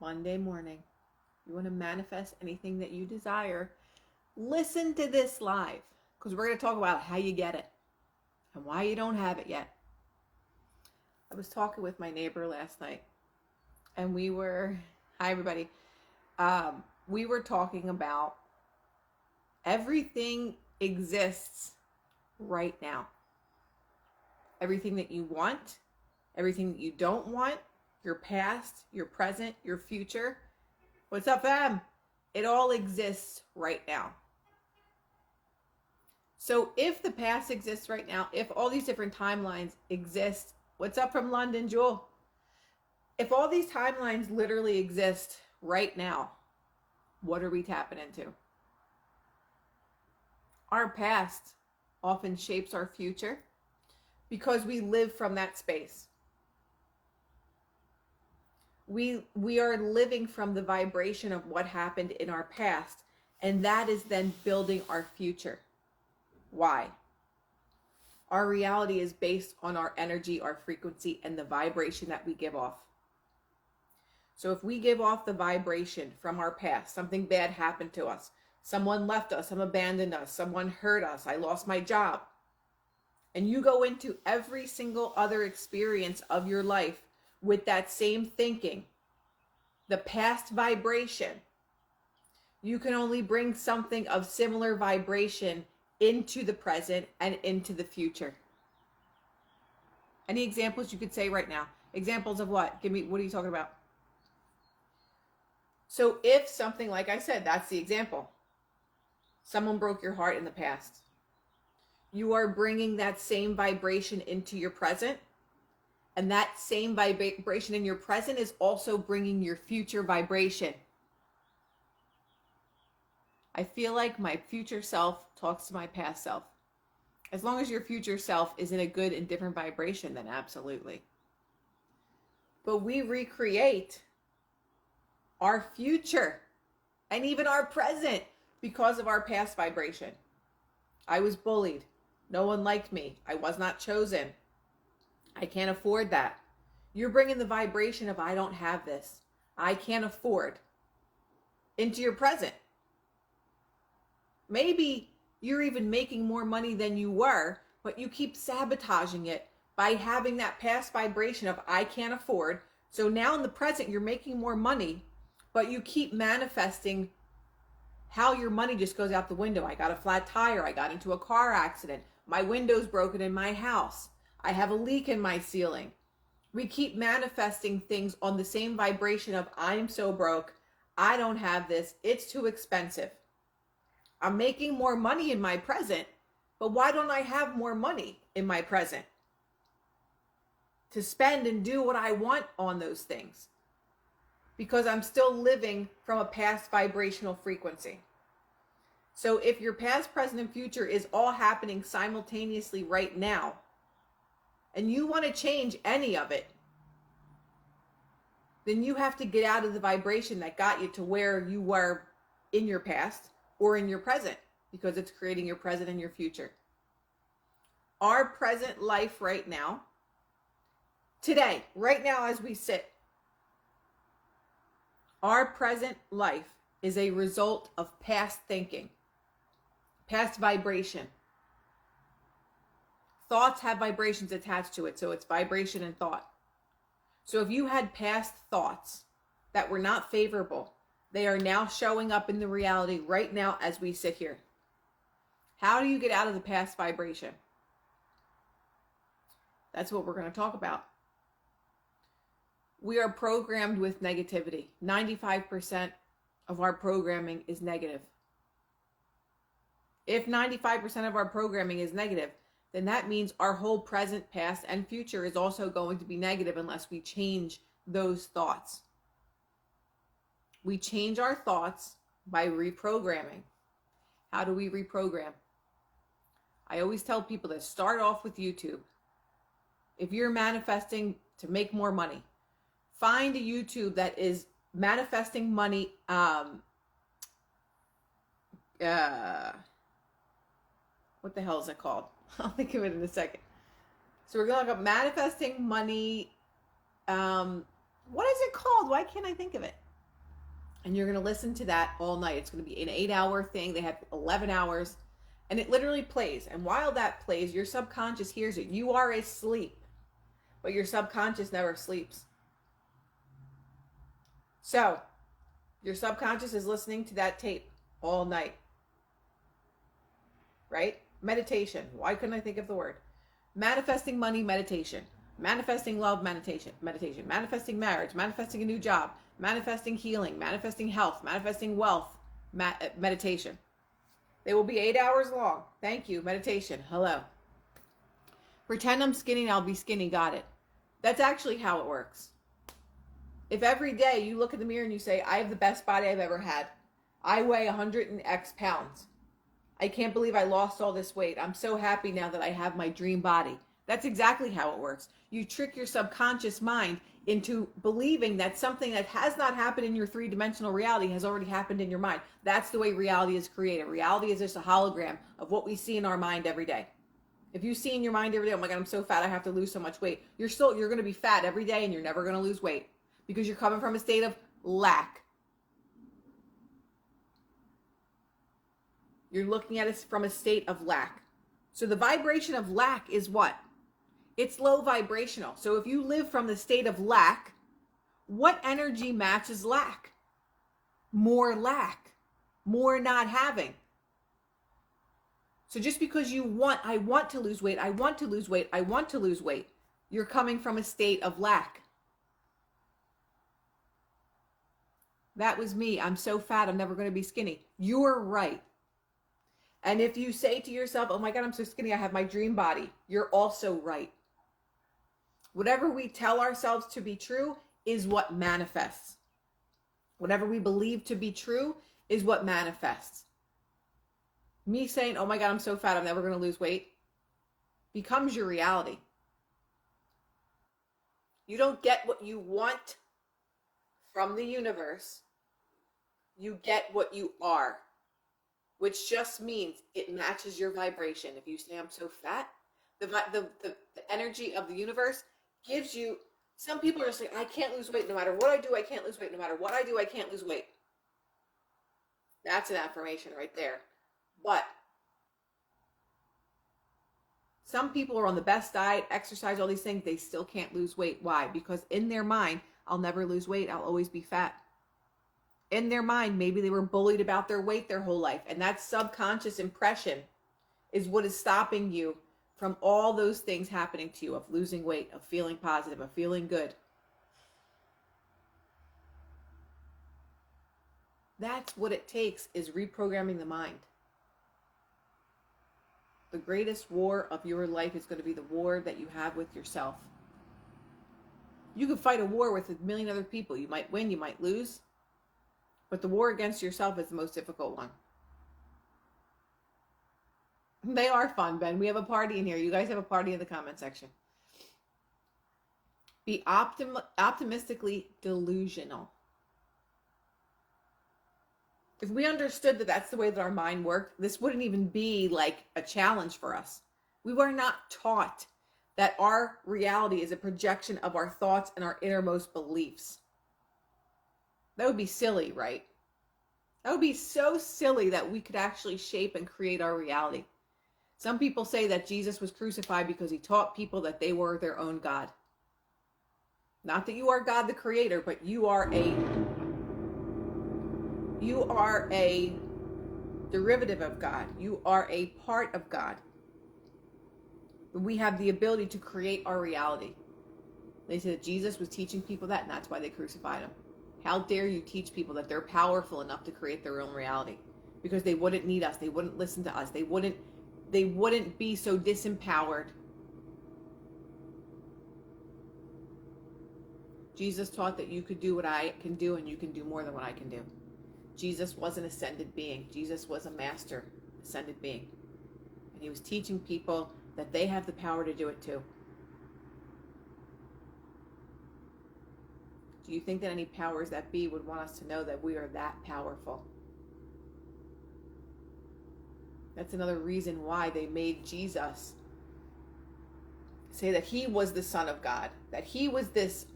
Monday morning. You want to manifest anything that you desire, listen to this live, because we're going to talk about how you get it and why you don't have it yet. I was talking with my neighbor last night, and hi everybody, we were talking about everything exists right now. Everything that you want, everything that you don't want, your past, your present, your future. What's up, fam? It all exists right now. So if the past exists right now, if all these different timelines exist, what's up from London, Jewel? If all these timelines literally exist right now, what are we tapping into? Our past often shapes our future because we live from that space. We are living from the vibration of what happened in our past, and that is then building our future. Why? Our reality is based on our energy, our frequency, and the vibration that we give off. So if we give off the vibration from our past, something bad happened to us, someone left us, someone abandoned us, someone hurt us, I lost my job, and you go into every single other experience of your life with that same thinking, the past vibration, you can only bring something of similar vibration into the present and into the future. Any examples you could say right now? Examples of what? What are you talking about? So if something, like I said, that's the example. Someone broke your heart in the past. You are bringing that same vibration into your present. And that same vibration in your present is also bringing your future vibration. I feel like my future self talks to my past self. As long as your future self is in a good and different vibration, then absolutely. But we recreate our future and even our present because of our past vibration. I was bullied. No one liked me. I was not chosen. I can't afford that. You're bringing the vibration of I don't have this, I can't afford, into your present. Maybe you're even making more money than you were, but you keep sabotaging it by having that past vibration of I can't afford. So now in the present, you're making more money, but you keep manifesting how your money just goes out the window. I got a flat tire. I got into a car accident. My window's broken in my house. I have a leak in my ceiling. We keep manifesting things on the same vibration of I'm so broke. I don't have this. It's too expensive. I'm making more money in my present, but why don't I have more money in my present to spend and do what I want on those things? Because I'm still living from a past vibrational frequency. So if your past, present, and future is all happening simultaneously right now, and you want to change any of it, then you have to get out of the vibration that got you to where you were in your past or in your present, because it's creating your present and your future. Our present life right now, today, right now as we sit, our present life is a result of past thinking, past vibration. Thoughts have vibrations attached to it, so it's vibration and thought. So if you had past thoughts that were not favorable, they are now showing up in the reality right now as we sit here. How do you get out of the past vibration? That's what we're going to talk about. We are programmed with negativity. 95% of our programming is negative. If 95% of our programming is negative, then that means our whole present, past, and future is also going to be negative unless we change those thoughts. We change our thoughts by reprogramming. How do we reprogram? I always tell people to start off with YouTube. If you're manifesting to make more money, find a YouTube that is manifesting money. What the hell is it called? I'll think of it in a second. So we're going to look up manifesting money. What is it called? Why can't I think of it? And you're going to listen to that all night. It's going to be an 8-hour thing. They have 11 hours. And it literally plays. And while that plays, your subconscious hears it. You are asleep, but your subconscious never sleeps. So, your subconscious is listening to that tape all night. Right? Meditation. Why couldn't I think of the word? Manifesting money, meditation. Manifesting love, meditation. Manifesting marriage, manifesting a new job, manifesting healing, manifesting health, manifesting wealth, meditation. They will be 8 hours long. Thank you. Meditation. Hello. Pretend I'm skinny and I'll be skinny. Got it. That's actually how it works. If every day you look in the mirror and you say, I have the best body I've ever had. I weigh 100 and X pounds. I can't believe I lost all this weight. I'm so happy now that I have my dream body. That's exactly how it works. You trick your subconscious mind into believing that something that has not happened in your three-dimensional reality has already happened in your mind. That's the way reality is created. Reality is just a hologram of what we see in our mind every day. If you see in your mind every day, oh my God, I'm so fat, I have to lose so much weight. You're going to be fat every day and you're never going to lose weight because you're coming from a state of lack. You're looking at it from a state of lack. So the vibration of lack is what? It's low vibrational. So if you live from the state of lack, what energy matches lack? More lack, more not having. So just because I want to lose weight, I want to lose weight, I want to lose weight, you're coming from a state of lack. That was me. I'm so fat, I'm never going to be skinny. You're right. And if you say to yourself, oh my God, I'm so skinny, I have my dream body, you're also right. Whatever we tell ourselves to be true is what manifests. Whatever we believe to be true is what manifests. Me saying, oh my God, I'm so fat, I'm never going to lose weight, becomes your reality. You don't get what you want from the universe. You get what you are, which just means it matches your vibration. If you say I'm so fat, the energy of the universe gives you, some people are saying, I can't lose weight no matter what I do, I can't lose weight no matter what I do, I can't lose weight. That's an affirmation right there. But some people are on the best diet, exercise, all these things, they still can't lose weight. Why? Because in their mind, I'll never lose weight, I'll always be fat. In their mind, maybe they were bullied about their weight their whole life. And that subconscious impression is what is stopping you from all those things happening to you, of losing weight, of feeling positive, of feeling good. That's what it takes, is reprogramming the mind. The greatest war of your life is going to be the war that you have with yourself. You can fight a war with a million other people. You might win, you might lose. But the war against yourself is the most difficult one. They are fun, Ben. We have a party in here. You guys have a party in the comment section. Be optimistically delusional. If we understood that that's the way that our mind worked, this wouldn't even be like a challenge for us. We were not taught that our reality is a projection of our thoughts and our innermost beliefs. That would be silly, right? That would be so silly that we could actually shape and create our reality. Some people say that Jesus was crucified because he taught people that they were their own God. Not that you are God the creator, but you are a derivative of God. You are a part of God. We have the ability to create our reality. They said that Jesus was teaching people that, and that's why they crucified him. How dare you teach people that they're powerful enough to create their own reality? Because they wouldn't need us. They wouldn't listen to us. They wouldn't be so disempowered. Jesus taught that you could do what I can do and you can do more than what I can do. Jesus was an ascended being. Jesus was a master ascended being. And he was teaching people that they have the power to do it too. Do you think that any powers that be would want us to know that we are that powerful? That's another reason why they made Jesus say that he was the Son of God, that he was this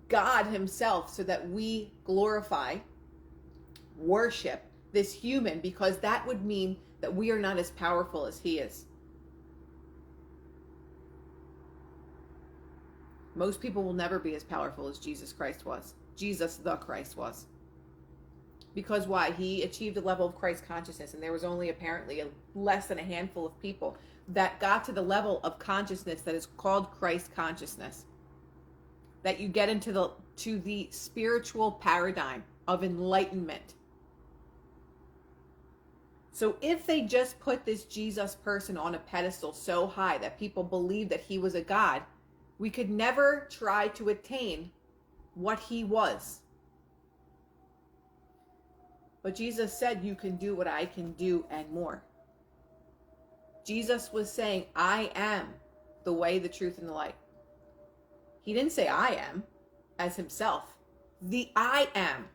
God himself, so that we glorify worship this human, because that would mean that we are not as powerful as he is. Most people will never be as powerful as Jesus Christ was. Jesus the Christ was. Because why? He achieved a level of Christ consciousness, and there was only apparently less than a handful of people that got to the level of consciousness that is called Christ consciousness. That you get into the spiritual paradigm of enlightenment. So if they just put this Jesus person on a pedestal so high that people believed that he was a God, we could never try to attain what he was. But Jesus said, you can do what I can do and more. Jesus was saying, I am the way, the truth, and the light. He didn't say I am as himself. The I am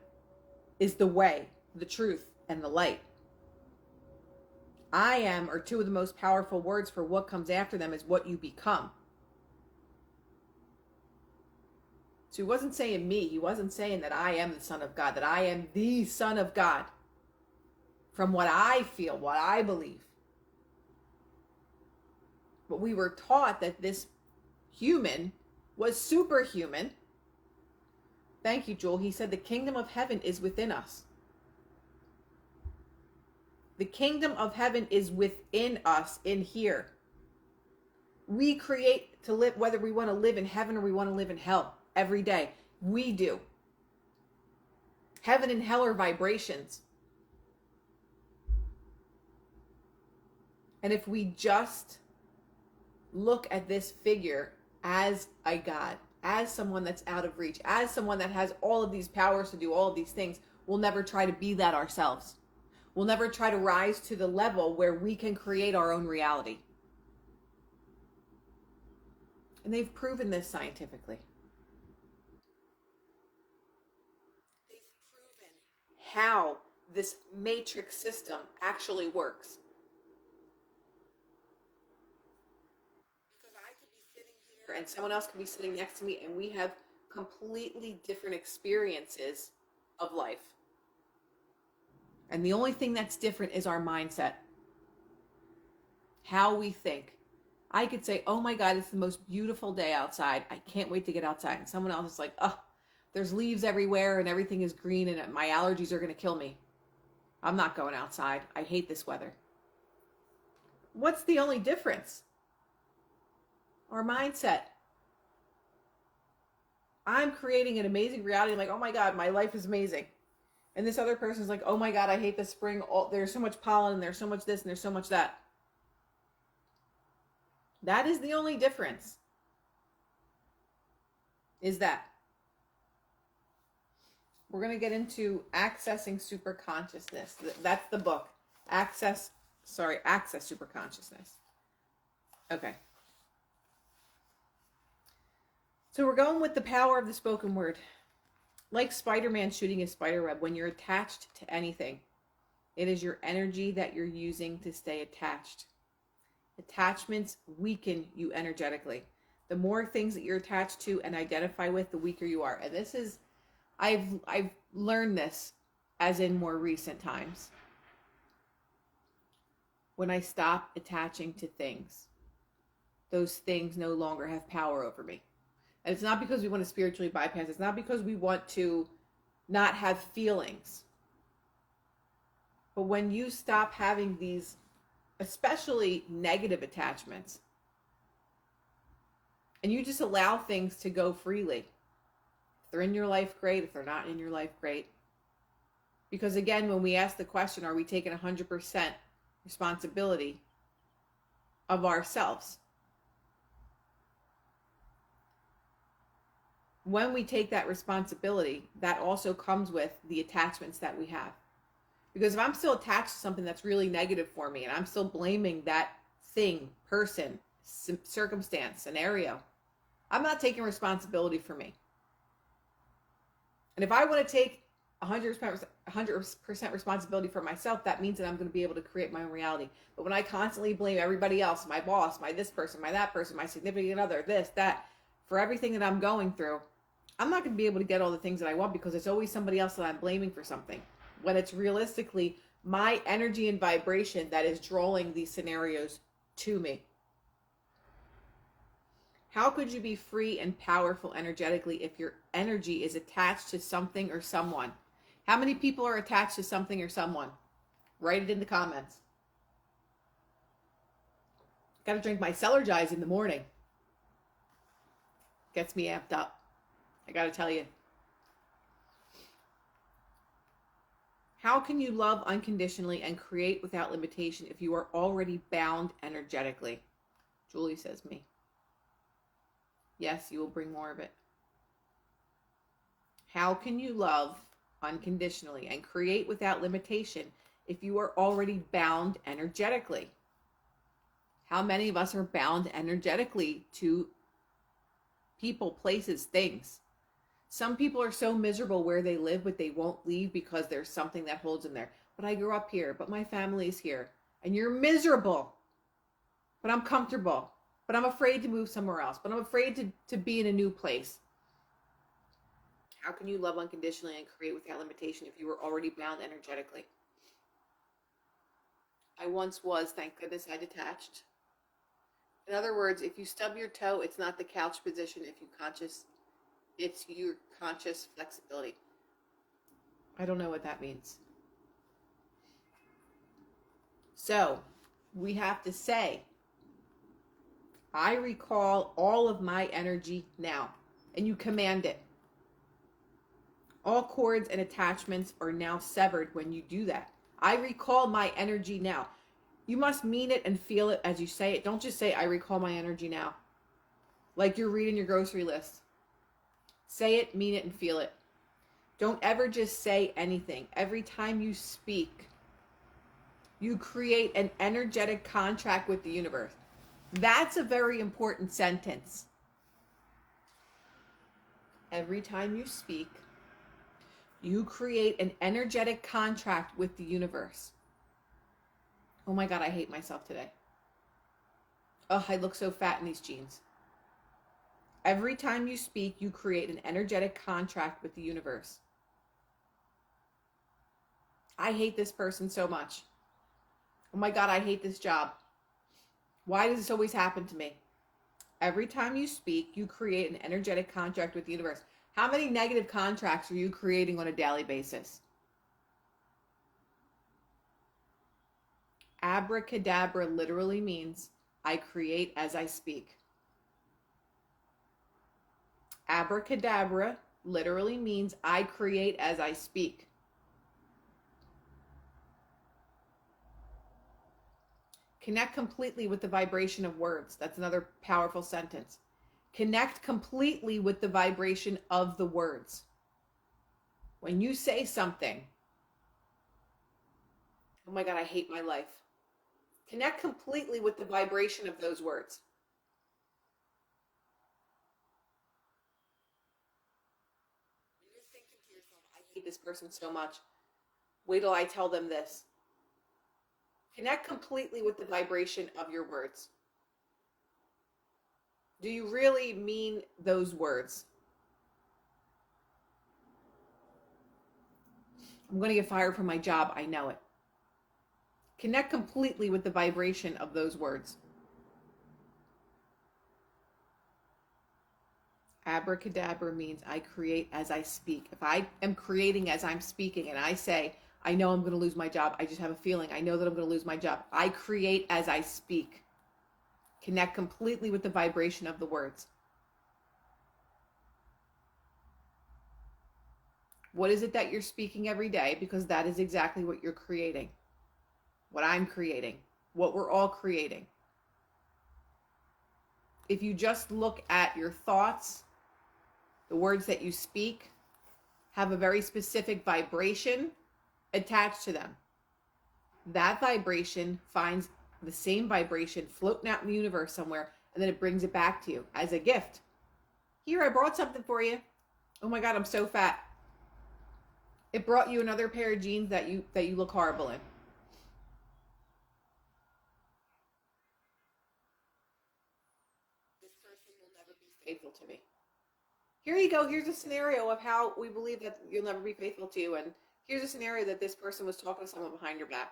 is the way, the truth, and the light. I am are two of the most powerful words for what comes after them is what you become. So he wasn't saying me. He wasn't saying that I am the Son of God, that I am the Son of God. From what I feel, what I believe. But we were taught that this human was superhuman. Thank you, Joel. He said the kingdom of heaven is within us. The kingdom of heaven is within us, in here. We create to live, whether we want to live in heaven or we want to live in hell every day. We do. Heaven and hell are vibrations. And if we just look at this figure as a God, as someone that's out of reach, as someone that has all of these powers to do all of these things, we'll never try to be that ourselves. We'll never try to rise to the level where we can create our own reality. And they've proven this scientifically. They've proven how this matrix system actually works. Because I could be sitting here and someone else could be sitting next to me, and we have completely different experiences of life. And the only thing that's different is our mindset. How we think. I could say, oh my God, it's the most beautiful day outside. I can't wait to get outside. And someone else is like, oh, there's leaves everywhere and everything is green and my allergies are going to kill me. I'm not going outside. I hate this weather. What's the only difference? Our mindset. I'm creating an amazing reality. Like, oh my God, my life is amazing. And this other person's like, oh my God, I hate the spring. There's so much pollen, and there's so much this, and there's so much that. That is the only difference. Is that. We're going to get into accessing superconsciousness. That's the book. Access superconsciousness. Okay. So we're going with the power of the spoken word. Like Spider-Man shooting his spider web, when you're attached to anything, it is your energy that you're using to stay attached. Attachments weaken you energetically. The more things that you're attached to and identify with, the weaker you are. And this is, I've learned this as in more recent times. When I stop attaching to things, those things no longer have power over me. And it's not because we want to spiritually bypass. It's not because we want to not have feelings. But when you stop having these, especially negative attachments, and you just allow things to go freely. If they're in your life, great. If they're not in your life, great. Because again, when we ask the question, are we taking 100% responsibility of ourselves? When we take that responsibility, that also comes with the attachments that we have. Because if I'm still attached to something that's really negative for me, and I'm still blaming that thing, person, circumstance, scenario, I'm not taking responsibility for me. And if I want to take 100% responsibility for myself, that means that I'm going to be able to create my own reality. But when I constantly blame everybody else, my boss, my this person, my that person, my significant other, this, that, for everything that I'm going through, I'm not going to be able to get all the things that I want, because it's always somebody else that I'm blaming for something. when it's realistically my energy and vibration that is drawing these scenarios to me. How could you be free and powerful energetically if your energy is attached to something or someone? How many people are attached to something or someone? Write it in the comments. Got to drink my Celergize in the morning. Gets me amped up. I got to tell you. How can you love unconditionally and create without limitation if you are already bound energetically? Julie says me. Yes, you will bring more of it. How can you love unconditionally and create without limitation if you are already bound energetically? How many of us are bound energetically to people, places, things? Some people are so miserable where they live, but they won't leave because there's something that holds them there. But I grew up here, but my family's here. And you're miserable. But I'm comfortable. But I'm afraid to move somewhere else. But I'm afraid to be in a new place. How can you love unconditionally and create without limitation if you were already bound energetically? I once was, thank goodness I detached. In other words, if you stub your toe, it's not the couch position. It's your conscious flexibility. I don't know what that means. So we have to say, I recall all of my energy now, and you command it. All cords and attachments are now severed when you do that. I recall my energy now. You must mean it and feel it as you say it. Don't just say, I recall my energy now. Like you're reading your grocery list. Say it, mean it, and feel it. Don't ever just say anything. Every time you speak, you create an energetic contract with the universe. That's a very important sentence. Every time you speak, you create an energetic contract with the universe. Oh my God, I hate myself today. Oh, I look so fat in these jeans. Every time you speak, you create an energetic contract with the universe. I hate this person so much. Oh my God, I hate this job. Why does this always happen to me? Every time you speak, you create an energetic contract with the universe. How many negative contracts are you creating on a daily basis? Abracadabra literally means I create as I speak. Abracadabra literally means I create as I speak. Connect completely with the vibration of words. That's another powerful sentence. Connect completely with the vibration of the words. When you say something, oh my God, I hate my life. Connect completely with the vibration of those words. You're thinking to yourself, I hate this person so much. Wait till I tell them this. Connect completely with the vibration of your words. Do you really mean those words? I'm going to get fired from my job. I know it. Connect completely with the vibration of those words. Abracadabra means I create as I speak. If I am creating as I'm speaking and I say, I know I'm going to lose my job. I just have a feeling. I know that I'm going to lose my job. I create as I speak. Connect completely with the vibration of the words. What is it that you're speaking every day? Because that is exactly what you're creating. What I'm creating. What we're all creating. If you just look at your thoughts, the words that you speak have a very specific vibration attached to them. That vibration finds the same vibration floating out in the universe somewhere, and then it brings it back to you as a gift. Here, I brought something for you. Oh my God, I'm so fat. It brought you another pair of jeans that you look horrible in. This person will never be faithful to me. Here you go. Here's a scenario of how we believe that you'll never be faithful to you, and Here's a scenario that this person was talking to someone behind your back.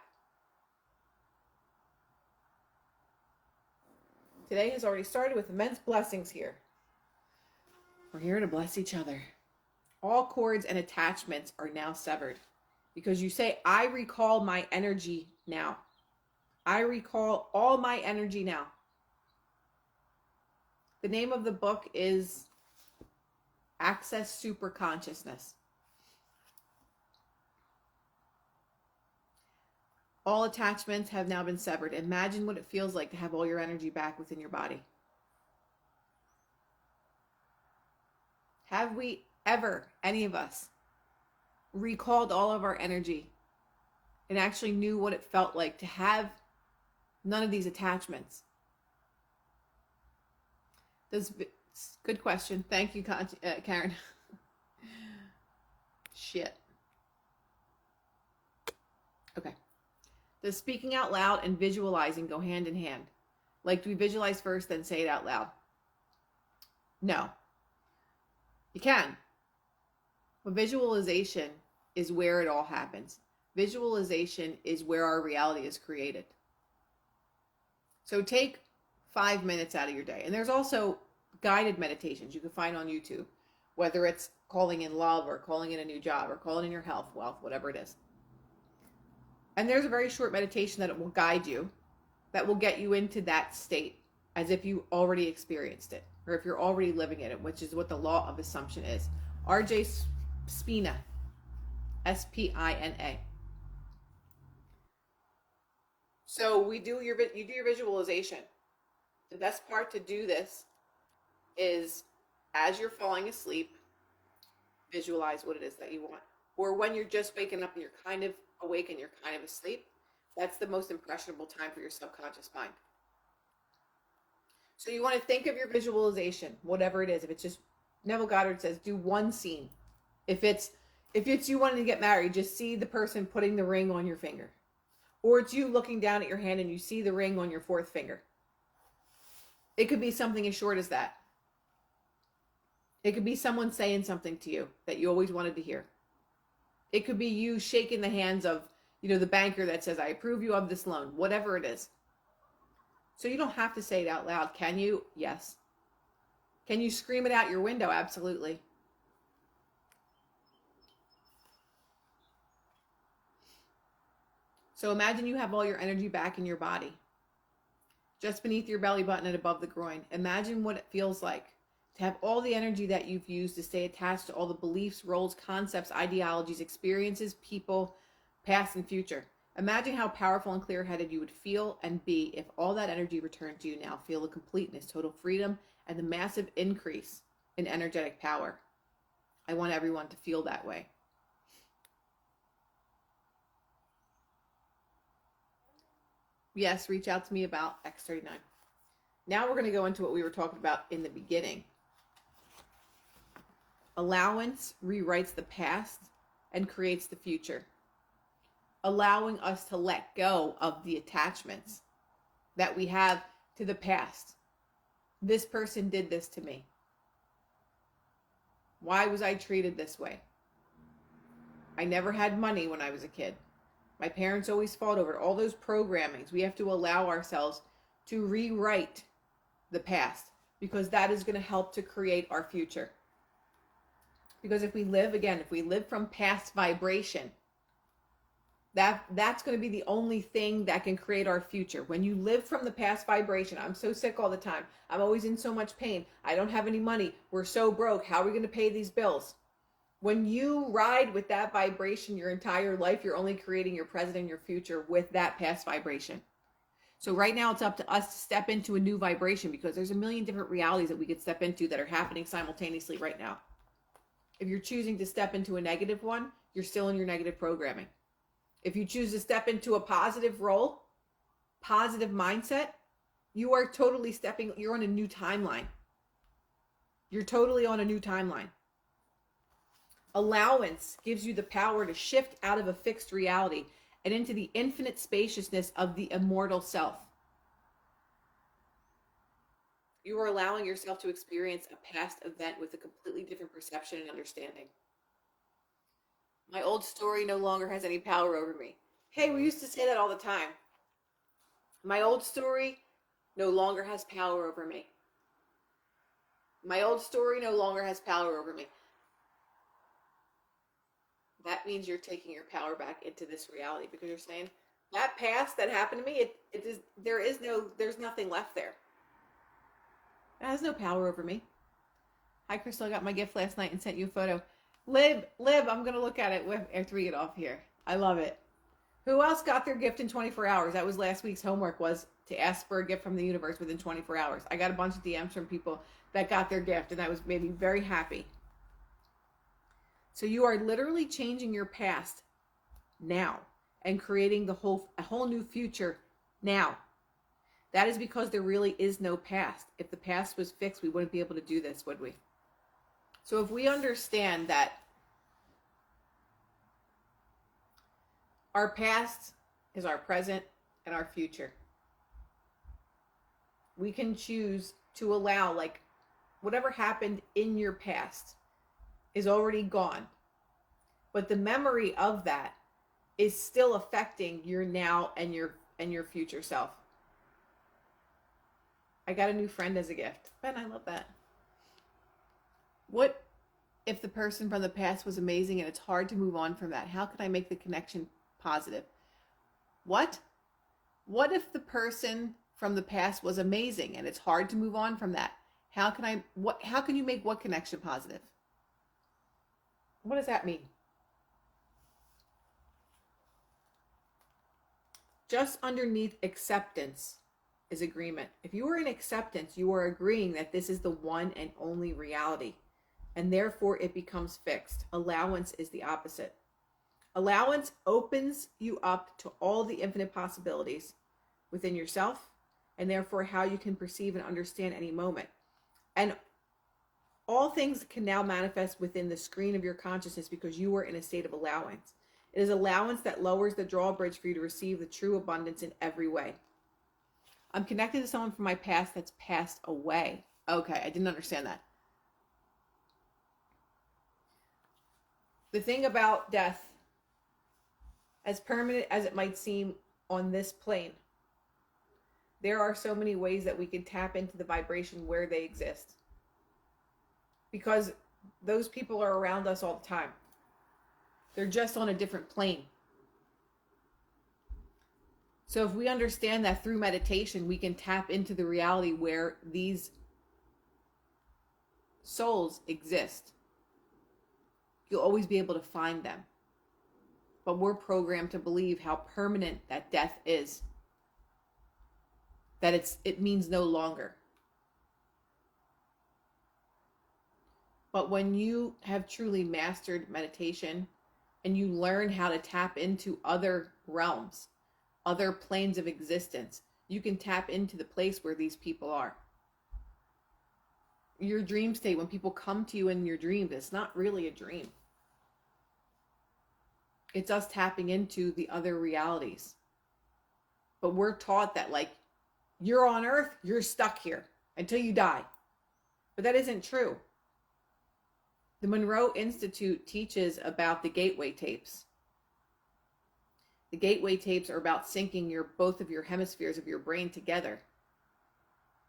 Today has already started with immense blessings here. We're here to bless each other. All cords and attachments are now severed because you say, I recall my energy now. I recall all my energy now. The name of the book is Access Superconsciousness. All attachments have now been severed. Imagine what it feels like to have all your energy back within your body. Have we ever, any of us, recalled all of our energy and actually knew what it felt like to have none of these attachments? Good question. Thank you, Karen. Shit. Okay. Does speaking out loud and visualizing go hand in hand? Like, do we visualize first, then say it out loud? No. You can. But visualization is where it all happens. Visualization is where our reality is created. So take 5 minutes out of your day. And there's also guided meditations you can find on YouTube, whether it's calling in love or calling in a new job or calling in your health, wealth, whatever it is. And there's a very short meditation that it will guide you, that will get you into that state as if you already experienced it, or if you're already living in it, which is what the law of assumption is. R.J. Spina, S-P-I-N-A. So you do your visualization. The best part to do this is as you're falling asleep, visualize what it is that you want. Or when you're just waking up and you're kind of awake and you're kind of asleep, that's the most impressionable time for your subconscious mind. So you want to think of your visualization, whatever it is. If it's just, Neville Goddard says, do one scene. If it's you wanting to get married, just see the person putting the ring on your finger. Or it's you looking down at your hand and you see the ring on your fourth finger. It could be something as short as that. It could be someone saying something to you that you always wanted to hear. It could be you shaking the hands of, the banker that says, I approve you of this loan, whatever it is. So you don't have to say it out loud. Can you? Yes. Can you scream it out your window? Absolutely. So imagine you have all your energy back in your body, just beneath your belly button and above the groin. Imagine what it feels like to have all the energy that you've used to stay attached to all the beliefs, roles, concepts, ideologies, experiences, people, past and future. Imagine how powerful and clear-headed you would feel and be if all that energy returned to you now. Feel the completeness, total freedom, and the massive increase in energetic power. I want everyone to feel that way. Yes, reach out to me about X39. Now we're going to go into what we were talking about in the beginning. Allowance rewrites the past and creates the future. Allowing us to let go of the attachments that we have to the past. This person did this to me. Why was I treated this way? I never had money when I was a kid. My parents always fought over it. All those programmings. We have to allow ourselves to rewrite the past because that is going to help to create our future. Because if we live from past vibration, that's going to be the only thing that can create our future. When you live from the past vibration, I'm so sick all the time. I'm always in so much pain. I don't have any money. We're so broke. How are we going to pay these bills? When you ride with that vibration your entire life, you're only creating your present and your future with that past vibration. So right now it's up to us to step into a new vibration because there's a million different realities that we could step into that are happening simultaneously right now. If you're choosing to step into a negative one, you're still in your negative programming. If you choose to step into a positive role, positive mindset, you are totally you're on a new timeline. You're totally on a new timeline. Allowance gives you the power to shift out of a fixed reality and into the infinite spaciousness of the immortal self. You are allowing yourself to experience a past event with a completely different perception and understanding. My old story no longer has any power over me. Hey, we used to say that all the time. My old story no longer has power over me. My old story no longer has power over me. That means you're taking your power back into this reality because you're saying that past that happened to me, it is there's nothing left there. It has no power over me. Hi, Krystal. I got my gift last night and sent you a photo. Lib, I'm gonna look at it after we get off here. I love it. Who else got their gift in 24 hours? That was last week's homework, was to ask for a gift from the universe within 24 hours. I got a bunch of DMs from people that got their gift, and that was made me very happy. So you are literally changing your past now and creating a whole new future now. That is because there really is no past. If the past was fixed, we wouldn't be able to do this, would we? So if we understand that our past is our present and our future, we can choose to allow, like, whatever happened in your past is already gone. But the memory of that is still affecting your now and your future self. I got a new friend as a gift. Ben, I love that. What if the person from the past was amazing and it's hard to move on from that? How can I make the connection positive? What? What if the person from the past was amazing and it's hard to move on from that? How can you make what connection positive? What does that mean? Just underneath acceptance is agreement. If you are in acceptance, you are agreeing that this is the one and only reality, and therefore it becomes fixed. Allowance is the opposite. Allowance opens you up to all the infinite possibilities within yourself, and therefore how you can perceive and understand any moment. And all things can now manifest within the screen of your consciousness because you are in a state of allowance. It is allowance that lowers the drawbridge for you to receive the true abundance in every way. I'm connected to someone from my past that's passed away. Okay, I didn't understand that. The thing about death, as permanent as it might seem on this plane, there are so many ways that we can tap into the vibration where they exist. Because those people are around us all the time. They're just on a different plane. So if we understand that through meditation, we can tap into the reality where these souls exist, you'll always be able to find them. But we're programmed to believe how permanent that death is. That it means no longer. But when you have truly mastered meditation and you learn how to tap into other realms, other planes of existence, you can tap into the place where these people are. Your dream state, when people come to you in your dreams, it's not really a dream. It's us tapping into the other realities. But we're taught that, like, you're on Earth, you're stuck here until you die. But that isn't true. The Monroe Institute teaches about the gateway tapes. The gateway tapes are about syncing both of your hemispheres of your brain together.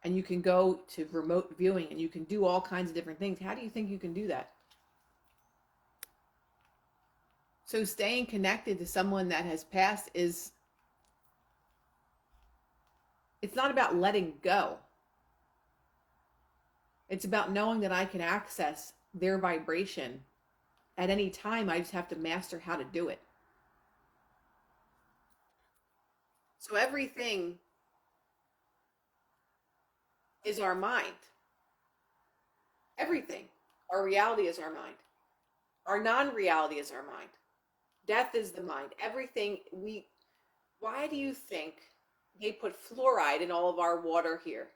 And you can go to remote viewing and you can do all kinds of different things. How do you think you can do that? So staying connected to someone that has passed it's not about letting go. It's about knowing that I can access their vibration at any time. I just have to master how to do it. So everything is our mind. Everything. Our reality is our mind. Our non-reality is our mind. Death is the mind. Everything why do you think they put fluoride in all of our water here?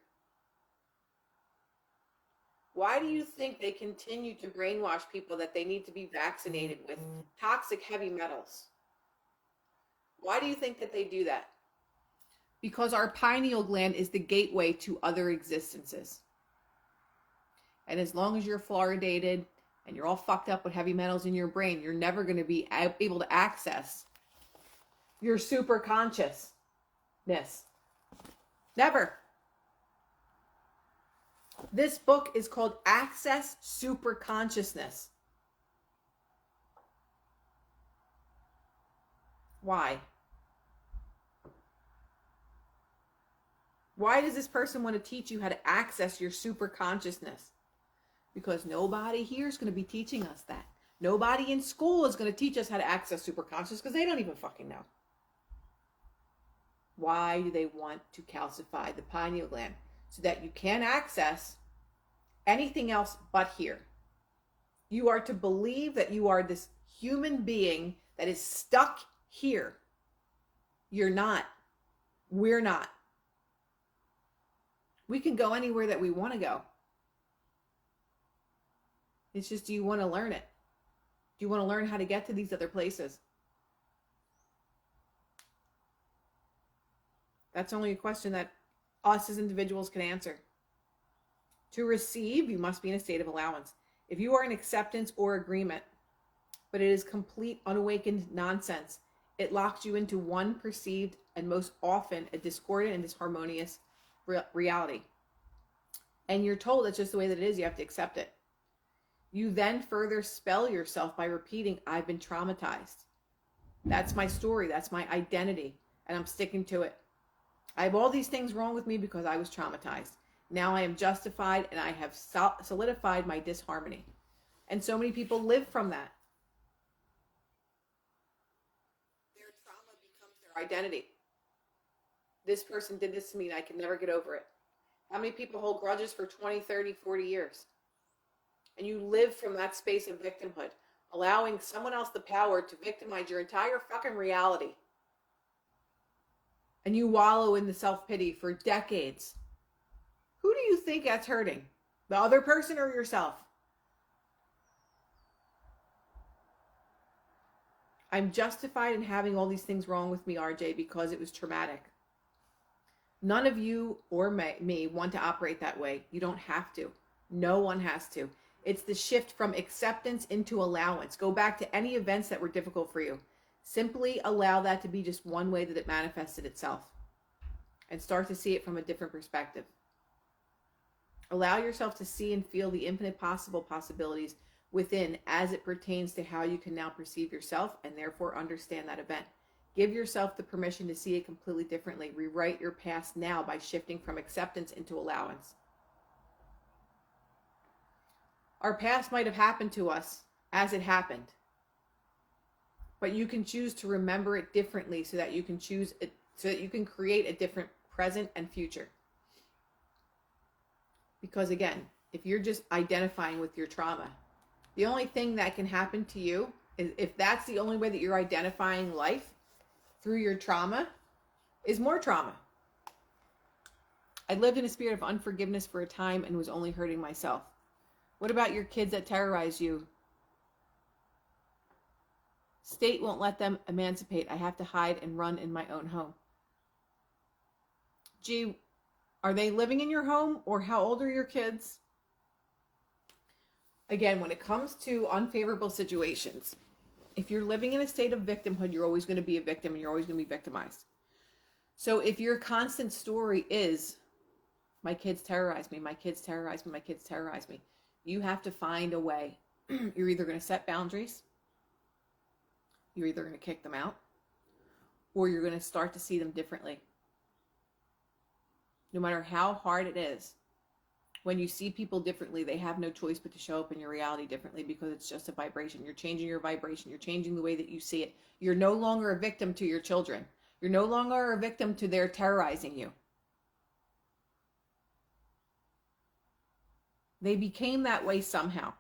Why do you think they continue to brainwash people that they need to be vaccinated with toxic heavy metals? Why do you think that they do that? Because our pineal gland is the gateway to other existences. And as long as you're fluoridated and you're all fucked up with heavy metals in your brain, you're never going to be able to access your super consciousness. Never. This book is called Access Super Consciousness. Why? Why does this person want to teach you how to access your super consciousness? Because nobody here is going to be teaching us that. Nobody in school is going to teach us how to access super consciousness because they don't even fucking know. Why do they want to calcify the pineal gland? So that you can't access anything else but here. You are to believe that you are this human being that is stuck here. You're not. We're not. We can go anywhere that we want to go. It's just, do you want to learn it? Do you want to learn how to get to these other places? That's only a question that us as individuals can answer. To receive, you must be in a state of allowance. If you are in acceptance or agreement, but it is complete unawakened nonsense, it locks you into one perceived and most often a discordant and disharmonious reality. And you're told it's just the way that it is, you have to accept it. You then further spell yourself by repeating, I've been traumatized. That's my story, that's my identity, and I'm sticking to it. I have all these things wrong with me because I was traumatized. Now I am justified and I have solidified my disharmony. And so many people live from that. Their trauma becomes their identity. This person did this to me and I can never get over it. How many people hold grudges for 20, 30, 40 years? And you live from that space of victimhood, allowing someone else the power to victimize your entire fucking reality. And you wallow in the self-pity for decades. Who do you think that's hurting? The other person or yourself? I'm justified in having all these things wrong with me, RJ, because it was traumatic. None of you or me want to operate that way. You don't have to. No one has to. It's the shift from acceptance into allowance. Go back to any events that were difficult for you. Simply allow that to be just one way that it manifested itself. And start to see it from a different perspective. Allow yourself to see and feel the infinite possibilities within as it pertains to how you can now perceive yourself and therefore understand that event. Give yourself the permission to see it completely differently. Rewrite your past now by shifting from acceptance into allowance. Our past might have happened to us as it happened, but you can choose to remember it differently so that you can choose it, so that you can create a different present and future. Because again, if you're just identifying with your trauma, the only thing that can happen to you is, if that's the only way that you're identifying life through your trauma, is more trauma. I lived in a spirit of unforgiveness for a time and was only hurting myself. What about your kids that terrorize you? State won't let them emancipate. I have to hide and run in my own home. Gee, are they living in your home, or how old are your kids? Again, when it comes to unfavorable situations, if you're living in a state of victimhood, you're always going to be a victim and you're always going to be victimized. So if your constant story is, my kids terrorize me, my kids terrorize me, my kids terrorize me, you have to find a way. You're either going to set boundaries, you're either going to kick them out, or you're going to start to see them differently. No matter how hard it is, when you see people differently, they have no choice but to show up in your reality differently, because it's just a vibration. You're changing your vibration. You're changing the way that you see it. You're no longer a victim to your children. You're no longer a victim to their terrorizing you. They became that way somehow.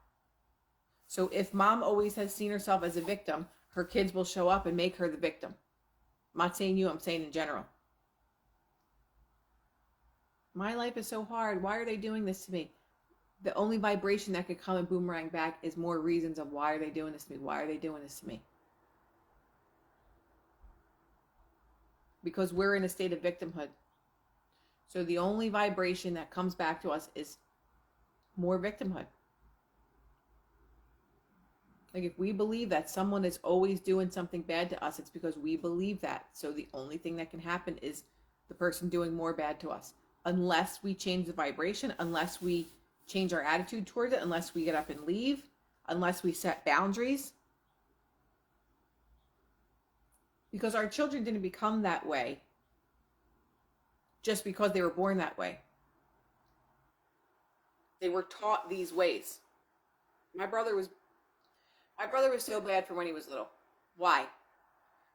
So if mom always has seen herself as a victim, her kids will show up and make her the victim. I'm not saying you, I'm saying in general. My life is so hard. Why are they doing this to me? The only vibration that could come and boomerang back is more reasons of why are they doing this to me? Why are they doing this to me? Because we're in a state of victimhood. So the only vibration that comes back to us is more victimhood. Like if we believe that someone is always doing something bad to us, it's because we believe that. So the only thing that can happen is the person doing more bad to us. Unless we change the vibration, unless we change our attitude towards it, unless we get up and leave, unless we set boundaries. Because our children didn't become that way just because they were born that way. They were taught these ways. My brother was so bad from when he was little. Why?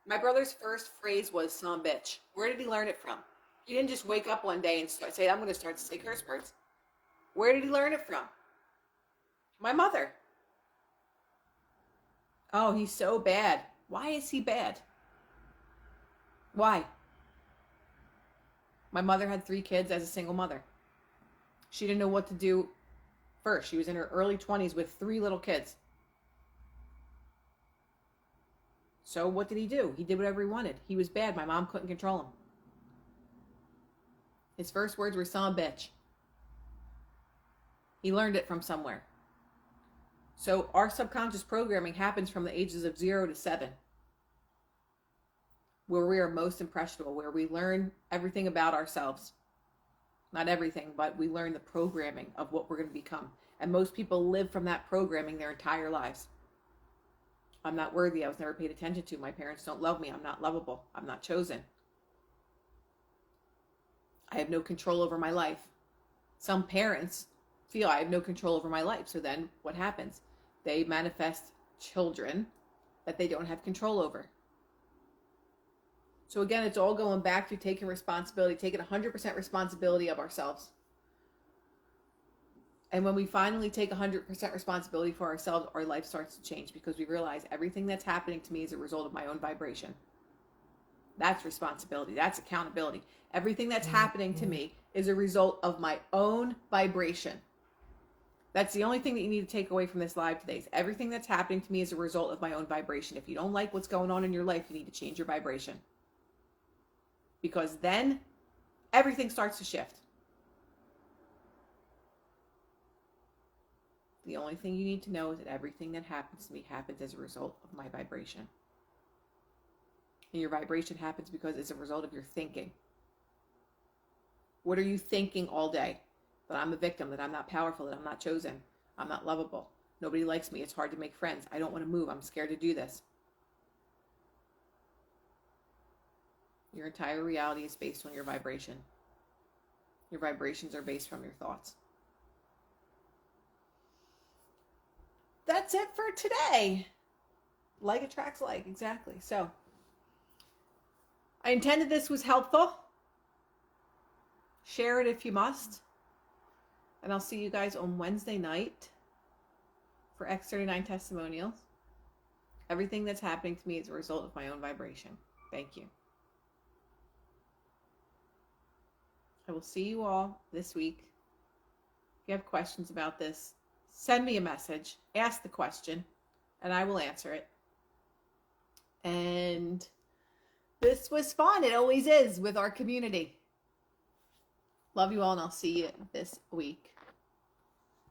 My brother's first phrase was "son of a bitch." Where did he learn it from? He didn't just wake up one day and say, "I'm going to start to say curse words." Where did he learn it from? My mother. Oh, he's so bad. Why is he bad? Why? My mother had 3 kids as a single mother. She didn't know what to do first. She was in her early 20s with 3 little kids. So what did he do? He did whatever he wanted. He was bad. My mom couldn't control him. His first words were "son of a bitch." He learned it from somewhere. So our subconscious programming happens from the ages of 0 to 7. Where we are most impressionable, where we learn everything about ourselves. Not everything, but we learn the programming of what we're going to become. And most people live from that programming their entire lives. I'm not worthy. I was never paid attention to. My parents don't love me. I'm not lovable. I'm not chosen. I have no control over my life. Some parents feel I have no control over my life. So then what happens? They manifest children that they don't have control over. So again, it's all going back to taking responsibility, taking 100% responsibility of ourselves. And when we finally take 100% responsibility for ourselves, our life starts to change because we realize everything that's happening to me is a result of my own vibration. That's responsibility. That's accountability. Everything that's happening to me is a result of my own vibration. That's the only thing that you need to take away from this live today. Is everything that's happening to me is a result of my own vibration. If you don't like what's going on in your life, you need to change your vibration. Because then everything starts to shift. The only thing you need to know is that everything that happens to me happens as a result of my vibration. And your vibration happens because it's a result of your thinking. What are you thinking all day? That I'm a victim, that I'm not powerful, that I'm not chosen, I'm not lovable. Nobody likes me. It's hard to make friends. I don't want to move. I'm scared to do this. Your entire reality is based on your vibration. Your vibrations are based from your thoughts. That's it for today. Like attracts like, exactly. So, I intended this was helpful. Share it if you must. And I'll see you guys on Wednesday night for X39 testimonials. Everything that's happening to me is a result of my own vibration. Thank you. I will see you all this week. If you have questions about this, send me a message, ask the question, and I will answer it. And this was fun. It always is with our community. Love you all, and I'll see you this week.